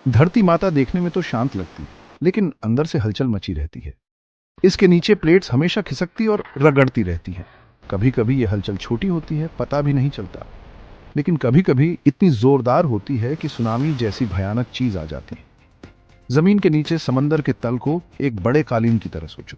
धरती माता देखने में तो शांत लगती है, लेकिन अंदर से हलचल मची रहती है। इसके नीचे प्लेट्स हमेशा खिसकती और रगड़ती रहती हैं। कभी कभी ये हलचल छोटी होती है, पता भी नहीं चलता, लेकिन कभी कभी इतनी जोरदार होती है कि सुनामी जैसी भयानक चीज आ जाती है। जमीन के नीचे समंदर के तल को एक बड़े कालीन की तरह सोचो।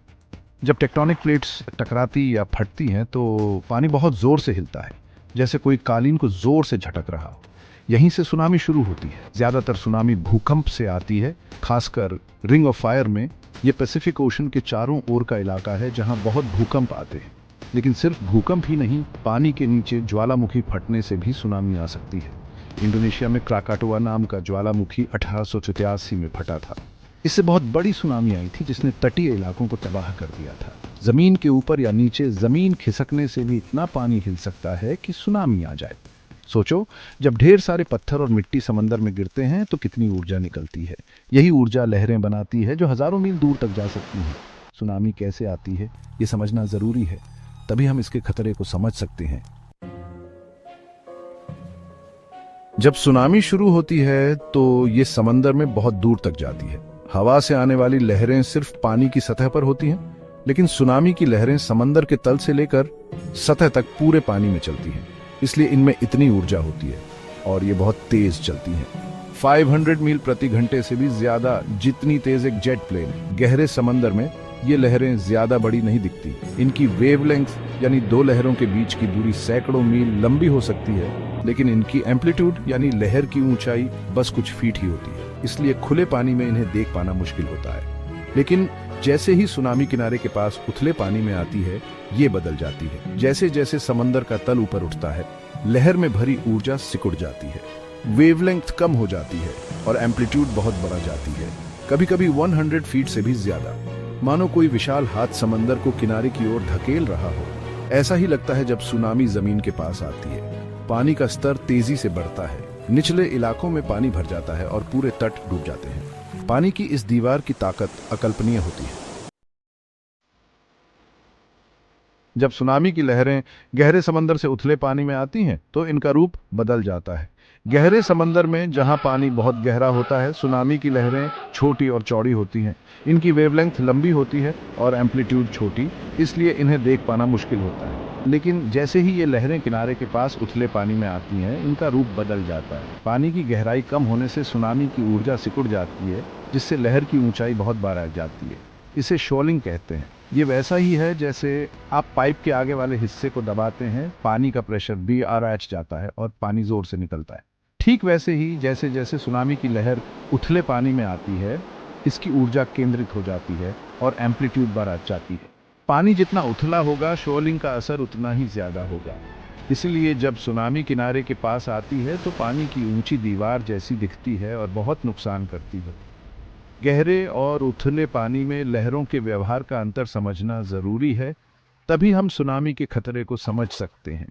जब टेक्टोनिक प्लेट्स टकराती या फटती हैं तो पानी बहुत जोर से हिलता है, जैसे कोई कालीन को जोर से झटक रहा हो। यहीं से सुनामी शुरू होती है। ज्यादातर सुनामी भूकंप से आती है, खासकर रिंग ऑफ फायर में। ये पैसिफिक ओशन के चारों ओर का इलाका है जहां बहुत भूकंप आते हैं। लेकिन सिर्फ भूकंप ही नहीं, पानी के नीचे ज्वालामुखी फटने से भी सुनामी आ सकती है। इंडोनेशिया में क्राकाटोआ नाम का ज्वालामुखी 1883 में फटा था। इससे बहुत बड़ी सुनामी आई थी जिसने तटीय इलाकों को तबाह कर दिया था। जमीन के ऊपर या नीचे जमीन खिसकने से भी इतना पानी हिल सकता है कि सुनामी आ जाए। सोचो, जब ढेर सारे पत्थर और मिट्टी समंदर में गिरते हैं तो कितनी ऊर्जा निकलती है। यही ऊर्जा लहरें बनाती है जो हजारों मील दूर तक जा सकती हैं। सुनामी कैसे आती है, ये समझना जरूरी है, तभी हम इसके खतरे को समझ सकते हैं। जब सुनामी शुरू होती है तो ये समंदर में बहुत दूर तक जाती है। हवा से आने वाली लहरें सिर्फ पानी की सतह पर होती हैं, लेकिन सुनामी की लहरें समंदर के तल से लेकर सतह तक पूरे पानी में चलती हैं। इसलिए इनमें इतनी ऊर्जा होती है और ये बहुत तेज चलती हैं। 500 मील प्रति घंटे से भी ज्यादा, जितनी तेज एक जेट प्लेन। गहरे समंदर में ये लहरें ज्यादा बड़ी नहीं दिखती। इनकी वेवलेंथ यानी दो लहरों के बीच की दूरी सैकड़ों मील लंबी हो सकती है, लेकिन इनकी एम्पलीट्यूड यानी लहर की ऊंचाई बस कुछ फीट ही होती है। इसलिए खुले पानी में इन्हें देख पाना मुश्किल होता है। लेकिन जैसे ही सुनामी किनारे के पास उथले पानी में आती है, ये बदल जाती है। जैसे जैसे समंदर का तल ऊपर उठता है, लहर में भरी ऊर्जा सिकुड़ जाती है, वेवलेंथ कम हो जाती है और एम्पलीट्यूड बहुत बढ़ जाती है, कभी कभी 100 फीट से भी ज्यादा। मानो कोई विशाल हाथ समंदर को किनारे की ओर धकेल रहा हो। ऐसा ही लगता है जब सुनामी जमीन के पास आती है। पानी का स्तर तेजी से बढ़ता है, निचले इलाकों में पानी भर जाता है और पूरे तट डूब जाते हैं। पानी की इस दीवार की ताकत अकल्पनीय होती है। जब सुनामी की लहरें गहरे समंदर से उथले पानी में आती हैं तो इनका रूप बदल जाता है। गहरे समंदर में जहां पानी बहुत गहरा होता है, सुनामी की लहरें छोटी और चौड़ी होती हैं। इनकी वेवलेंथ लंबी होती है और एम्पलीट्यूड छोटी, इसलिए इन्हें देख पाना मुश्किल होता है। लेकिन जैसे ही ये लहरें किनारे के पास उथले पानी में आती हैं, इनका रूप बदल जाता है। पानी की गहराई कम होने से सुनामी की ऊर्जा सिकुड़ जाती है, जिससे लहर की ऊंचाई बहुत बढ़ जाती है। इसे शोलिंग कहते हैं। ये वैसा ही है जैसे आप पाइप के आगे वाले हिस्से को दबाते हैं, पानी का प्रेशर BRH जाता है और पानी जोर से निकलता है। ठीक वैसे ही जैसे जैसे सुनामी की लहर उथले पानी में आती है, इसकी ऊर्जा केंद्रित हो जाती है और एम्पलीट्यूड बढ़ जाती है। पानी जितना उथला होगा, शोलिंग का असर उतना ही ज्यादा होगा। इसलिए जब सुनामी किनारे के पास आती है तो पानी की ऊंची दीवार जैसी दिखती है और बहुत नुकसान करती है। गहरे और उथले पानी में लहरों के व्यवहार का अंतर समझना जरूरी है, तभी हम सुनामी के खतरे को समझ सकते हैं।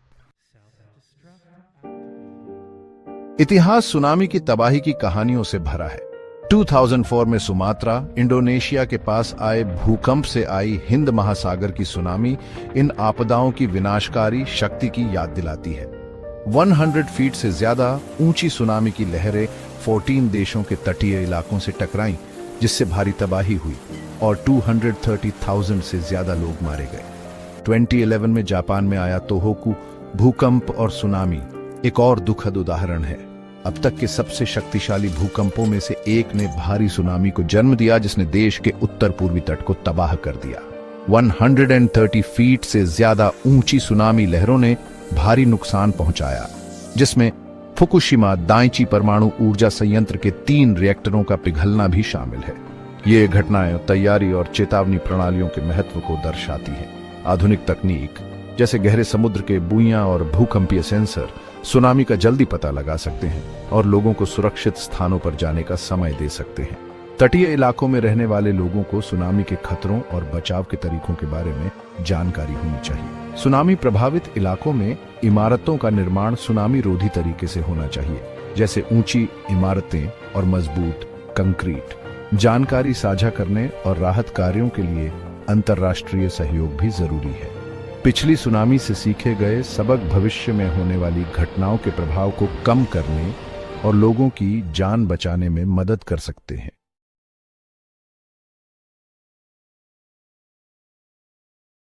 इतिहास सुनामी की तबाही की कहानियों से भरा है। 2004 में सुमात्रा, इंडोनेशिया के पास आए भूकंप से आई हिंद महासागर की सुनामी इन आपदाओं की विनाशकारी शक्ति की याद दिलाती है। 100 फीट से ज्यादा ऊंची सुनामी की लहरें 14 देशों के तटीय इलाकों से टकराईं, जिससे भारी तबाही हुई और 230,000 से ज्यादा लोग मारे गए। 2011 में जापान में आया तोहोकू भूकंप और सुनामी एक और दुखद उदाहरण है। अब तक के सबसे शक्तिशाली भूकंपों में से एक ने भारी सुनामी को जन्म दिया, जिसने देश के उत्तर पूर्वी तट को तबाह कर दिया। 130 फीट से ज्यादा ऊंची सुनामी लहरों ने भारी नुकसान पहुंचाया, जिसमें फुकुशिमा दाइची परमाणु ऊर्जा संयंत्र के 3 रिएक्टरों का पिघलना भी शामिल है। ये घटनाएं तैयारी और चेतावनी प्रणालियों के महत्व को दर्शाती है। आधुनिक तकनीक जैसे गहरे समुद्र के बुइयां और भूकंपीय सेंसर सुनामी का जल्दी पता लगा सकते हैं और लोगों को सुरक्षित स्थानों पर जाने का समय दे सकते हैं। तटीय इलाकों में रहने वाले लोगों को सुनामी के खतरों और बचाव के तरीकों के बारे में जानकारी होनी चाहिए। सुनामी प्रभावित इलाकों में इमारतों का निर्माण सुनामी रोधी तरीके से होना चाहिए, जैसे ऊंची इमारतें और मजबूत कंक्रीट। जानकारी साझा करने और राहत कार्यों के लिए अंतर्राष्ट्रीय सहयोग भी जरूरी है। पिछली सुनामी से सीखे गए सबक भविष्य में होने वाली घटनाओं के प्रभाव को कम करने और लोगों की जान बचाने में मदद कर सकते हैं।